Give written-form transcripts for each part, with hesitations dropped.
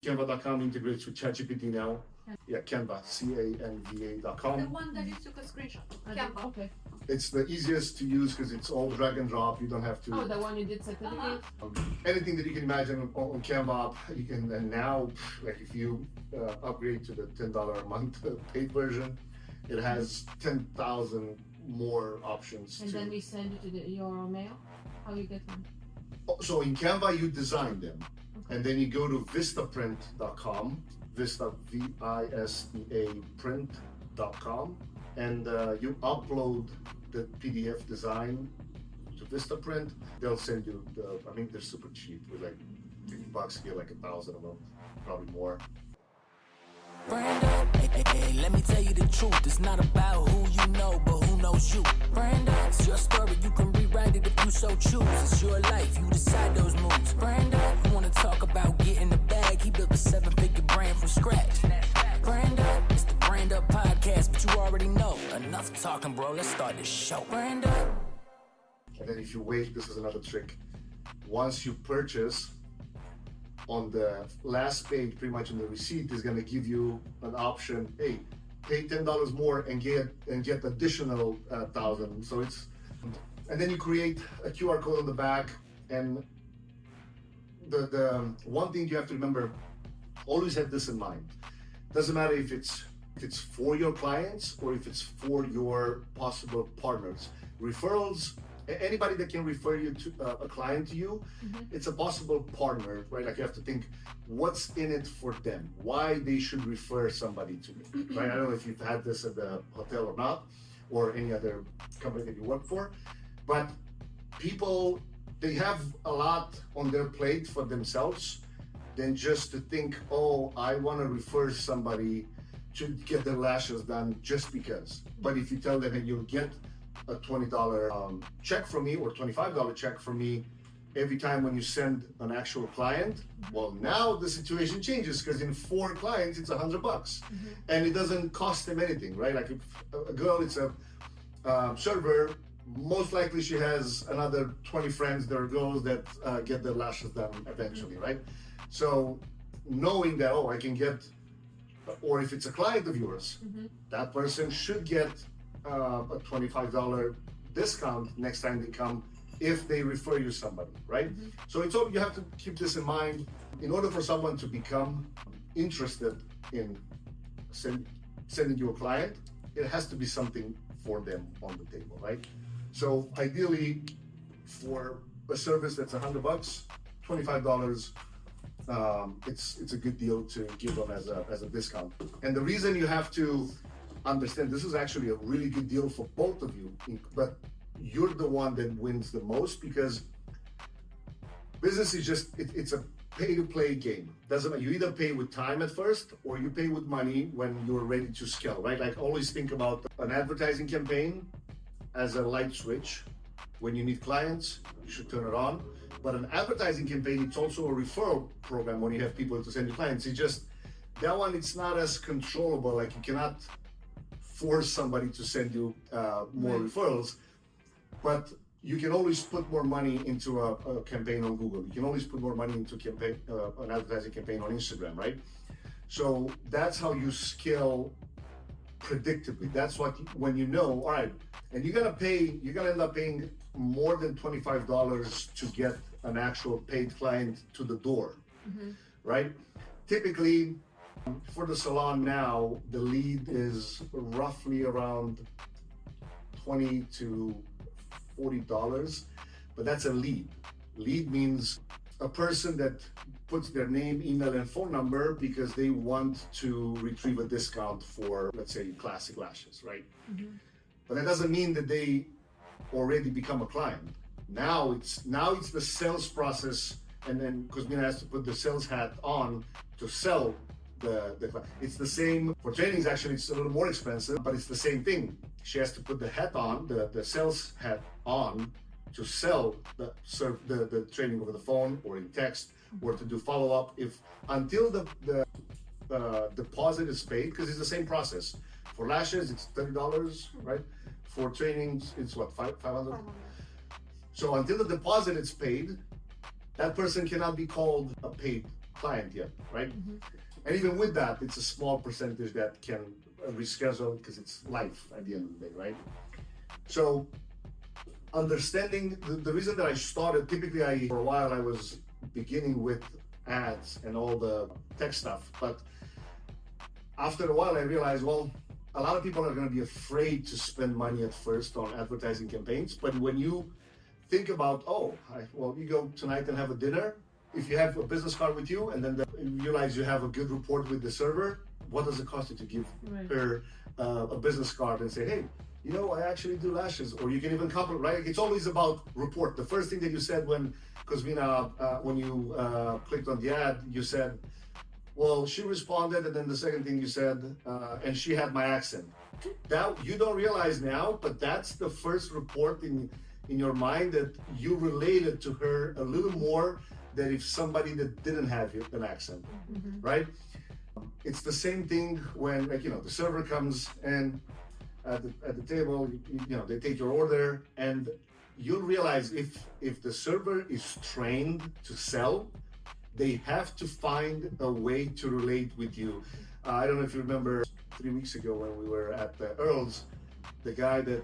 Canva.com integrates with ChatGPT now. Yeah, Canva, Canva.com. The one that you took a screenshot. Canva. Okay. It's the easiest to use because it's all drag and drop. You don't have to. Oh, the one you did certificate? Anything that you can imagine on Canva, you can. And now, like if you upgrade to the $10 a month paid version, it has 10,000 more options. And then we send you to your mail? How you get them? So in Canva, you design them. And then you go to vistaprint.com, Vista, V-I-S-T-A print.com, and you upload the PDF design to Vistaprint. They'll send you they're super cheap. With like $50, you get like 1,000 of them, probably more. Brando, hey, let me tell you the truth. It's not about who you know, but who knows you. Brando, it's your story. You can rewrite it if you so choose. It's your life. You decide those moves. Brando, you wanna talk about getting the bag? He built a 7-figure brand from scratch. Brando, it's the Brand Up Podcast, but you already know. Enough talking, bro. Let's start this show. Brando. And then if you wait, this is another trick. Once you purchase, on the last page, pretty much in the receipt, is going to give you an option. Hey, pay $10 more and get additional 1,000. So and then you create a QR code on the back. And the one thing you have to remember, always have this in mind. Doesn't matter if it's for your clients or if it's for your possible partners. Referrals. Anybody that can refer you to a client to you, it's a possible partner, right? Like you have to think, what's in it for them? Why they should refer somebody to me, right? I don't know if you've had this at the hotel or not, or any other company that you work for, but people, they have a lot on their plate for themselves than just to think, oh, I want to refer somebody to get their lashes done just because. But if you tell them that you'll get a $20 check from me or $25 check from me every time when you send an actual client, well, now the situation changes because in 4 clients it's $100 and it doesn't cost them anything, right? Like if a girl is a server, most likely she has another 20 friends that are girls that get their lashes done eventually, right? So knowing that, oh, I can get, or if it's a client of yours, that person should get a $25 discount next time they come if they refer you somebody, right? So it's all, you have to keep this in mind. In order for someone to become interested in sending you a client, it has to be something for them on the table, right? So ideally, for a service that's $100, $25, it's a good deal to give them as a discount. And the reason you have to understand, this is actually a really good deal for both of you, but you're the one that wins the most because business is just, it's a pay-to-play game. Doesn't matter, you either pay with time at first or you pay with money when you're ready to scale, right? Like always think about an advertising campaign as a light switch. When you need clients, you should turn it on. But an advertising campaign, it's also a referral program when you have people to send you clients. It's just, that one, it's not as controllable. Like you cannot force somebody to send you more referrals, but you can always put more money into a campaign on Google. You can always put more money into an advertising campaign on Instagram, right? So that's how you scale predictably. That's what, when you know, all right, and you're gonna end up paying more than $25 to get an actual paid client to the door, right? Typically, for the salon now, the lead is roughly around $20 to $40, but that's a lead. Lead means a person that puts their name, email, and phone number because they want to retrieve a discount for, let's say, classic lashes, right? But that doesn't mean that they already become a client. Now it's the sales process, and then Kuzmina has to put the sales hat on to sell the it's the same for trainings. Actually, it's a little more expensive, but it's the same thing. She has to put the hat on, the sales hat on, to sell the training over the phone or in text, or to do follow-up until the deposit is paid, because it's the same process. For lashes, it's $30, right? For trainings, it's what, $500? So until the deposit is paid, that person cannot be called a paid client yet, right? Mhm. And even with that, it's a small percentage that can reschedule because it's life at the end of the day, right? So understanding the reason that I started, typically for a while I was beginning with ads and all the tech stuff, but after a while I realized, well, a lot of people are going to be afraid to spend money at first on advertising campaigns. But when you think about, well, you go tonight and have a dinner, if you have a business card with you and then you realize you have a good report with the server, what does it cost you to give her a business card and say, hey, you know, I actually do lashes, or you can even compliment, right? It's always about report. The first thing that you said when you clicked on the ad, you said, well, she responded, and then the second thing you said, and she had my accent. That you don't realize now, but that's the first report in your mind that you related to her a little more than if somebody that didn't have an accent, right? It's the same thing when, like, you know, the server comes and at the table, you know, they take your order, and you'll realize if the server is trained to sell, they have to find a way to relate with you. I don't know if you remember 3 weeks ago when we were at the Earls, the guy that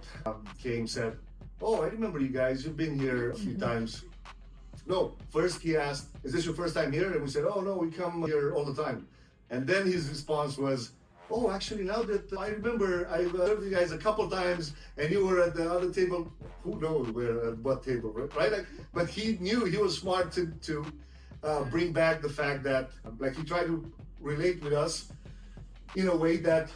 came said, oh, I remember you guys, you've been here a few times. No, first he asked, is this your first time here? And we said, oh no, we come here all the time. And then his response was, oh, actually now that I remember, I've served you guys a couple times and you were at the other table. Who knows where, at what table, right? Like, but he knew, he was smart to bring back the fact that, like, you try to relate with us in a way that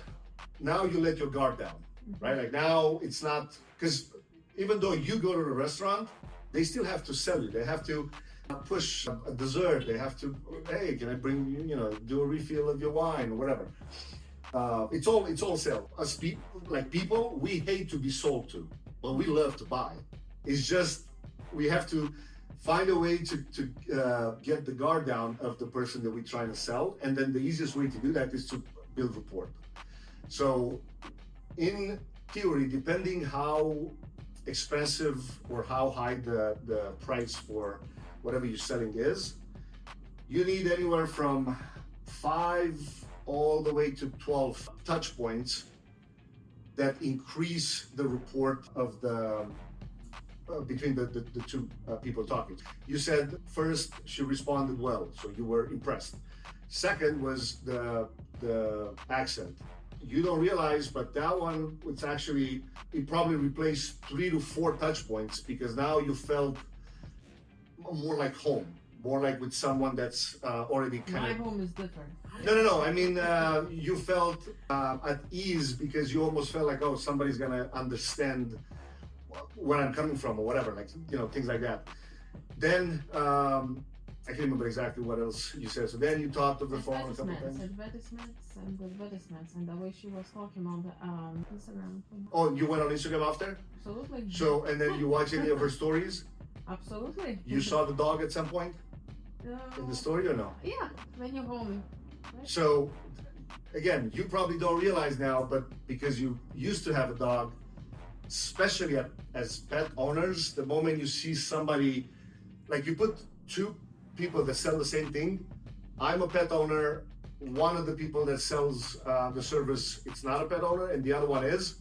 now you let your guard down, right? Like now it's not, because even though you go to the restaurant, they still have to sell you. They have to push a dessert. They have to, hey, can I bring you, you know, do a refill of your wine or whatever. It's all sale. Us people, we hate to be sold to, but we love to buy. It's just, we have to find a way to get the guard down of the person that we're trying to sell. And then the easiest way to do that is to build rapport. So in theory, depending how expensive or how high the price for whatever you're selling is, you need anywhere from 5 all the way to 12 touch points that increase the rapport of the between the two people talking. You said first she responded well, so you were impressed. Second was the accent. You don't realize, but that one, it's actually, it probably replaced 3 to 4 touch points because now you felt more like home, more like with someone that's already kind of. My home is different. No. I mean, you felt at ease because you almost felt like, oh, somebody's gonna understand where I'm coming from or whatever, like, you know, things like that. Then I can't remember exactly what else you said. So then you talked of the phone a couple times. Advertisements, and the way she was talking on the Instagram. Oh, you went on Instagram after? Absolutely. So, and then you watch any of her stories? Absolutely. You saw the dog at some point in the story or no? Yeah, when you're home. Right? So, again, you probably don't realize now, but because you used to have a dog, especially as pet owners, the moment you see somebody, like you put 2 people that sell the same thing. I'm a pet owner. One of the people that sells the service, it's not a pet owner, and the other one is.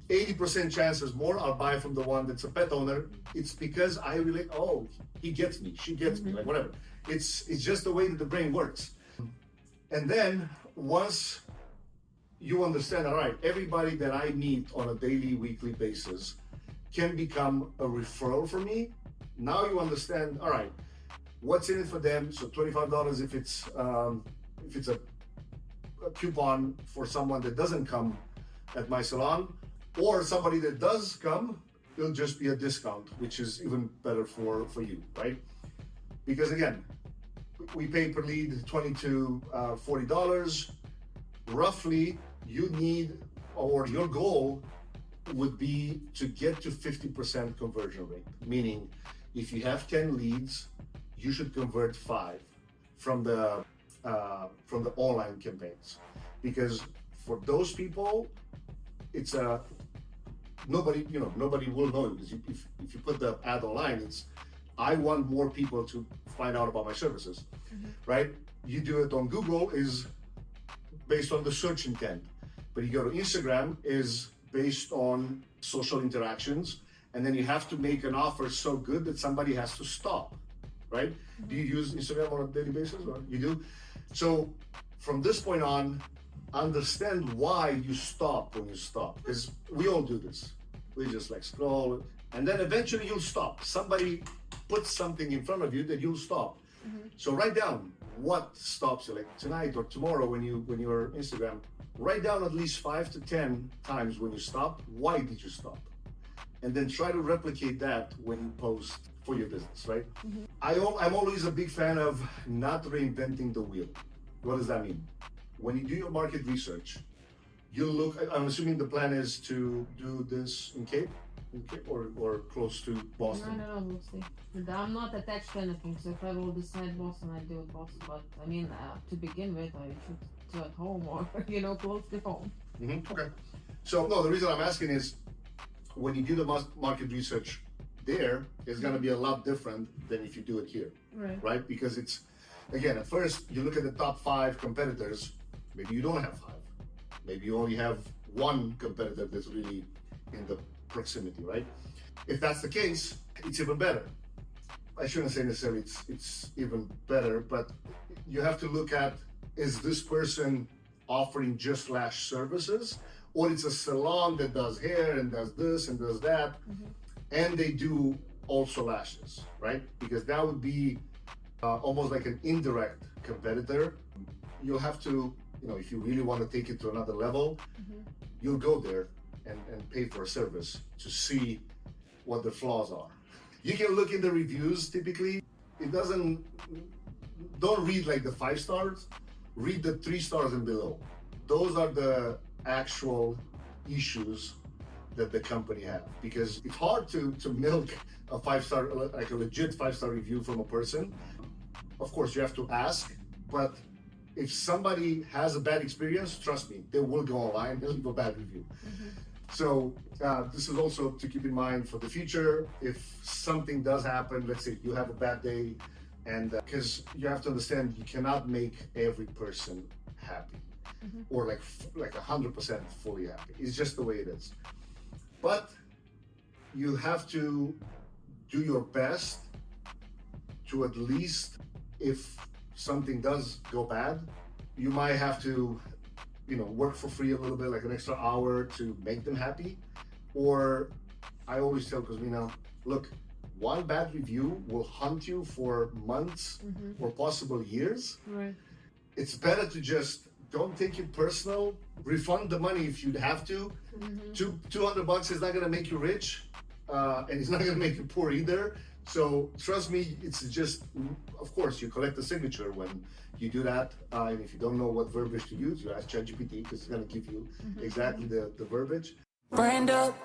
80% chances more I'll buy from the one that's a pet owner. It's because I relate. Oh, he gets me. She gets me. Like whatever. It's just the way that the brain works. And then once you understand, all right, everybody that I meet on a daily, weekly basis can become a referral for me. Now you understand, all right, what's in it for them? So $25 if it's a coupon for someone that doesn't come at my salon, or somebody that does come, it'll just be a discount, which is even better for you, right? Because again, we pay per lead $20 to $40. Roughly, you need, or your goal would be to get to 50% conversion rate, meaning if you have 10 leads, you should convert 5 from the online campaigns, because for those people, it's nobody will know, because if you put the ad online, it's I want more people to find out about my services, right? You do it on Google is based on the search intent, but you go to Instagram is based on social interactions, and then you have to make an offer so good that somebody has to stop, right? Do you use Instagram on a daily basis, or you do? So from this point on, understand why you stop when you stop, because we all do this. We just like scroll, and then eventually you'll stop. Somebody puts something in front of you that you'll stop. So write down what stops you, like tonight or tomorrow when you're Instagram. Write down at least 5 to 10 times when you stop. Why did you stop? And then try to replicate that when you post for your business, right? I'm always a big fan of not reinventing the wheel. What does that mean? When you do your market research, you look, I'm assuming the plan is to do this in Cape or close to Boston. No, we'll see. I'm not attached to anything, so if I will decide Boston, I do it Boston. But I mean, to begin with, I should do at home or close to home. Okay. So no, the reason I'm asking is when you do the market research there, it's going to be a lot different than if you do it here, right? Because it's, again, at first you look at the top 5 competitors. Maybe you don't have 5. Maybe you only have 1 competitor that's really in the proximity, right? If that's the case, it's even better. I shouldn't say necessarily it's even better, but you have to look at, is this person offering just lash services, or it's a salon that does hair and does this and does that, and they do also lashes, right? Because that would be almost like an indirect competitor. You'll have to, if you really want to take it to another level, you'll go there and pay for a service to see what the flaws are. You can look in the reviews. Typically, don't read like the 5 stars, read the 3 stars and below. Those are the actual issues that the company have, because it's hard to milk a 5-star, like a legit 5-star review from a person. Of course, you have to ask, but if somebody has a bad experience, trust me, they will go online and leave a bad review. So this is also to keep in mind for the future. If something does happen, let's say you have a bad day, and because you have to understand, you cannot make every person happy or like 100% fully happy. It's just the way it is. But you have to do your best to, at least if something does go bad, you might have to work for free a little bit, like an extra hour to make them happy. Or I always tell Cosmina, look, 1 bad review will haunt you for months or possible years. Right. It's better to just don't take it personal. Refund the money if you'd have to. $200 is not gonna make you rich, and it's not gonna make you poor either. So trust me, it's just, of course, you collect the signature when you do that. And if you don't know what verbiage to use, you ask ChatGPT, because it's gonna give you exactly the verbiage. Brand up.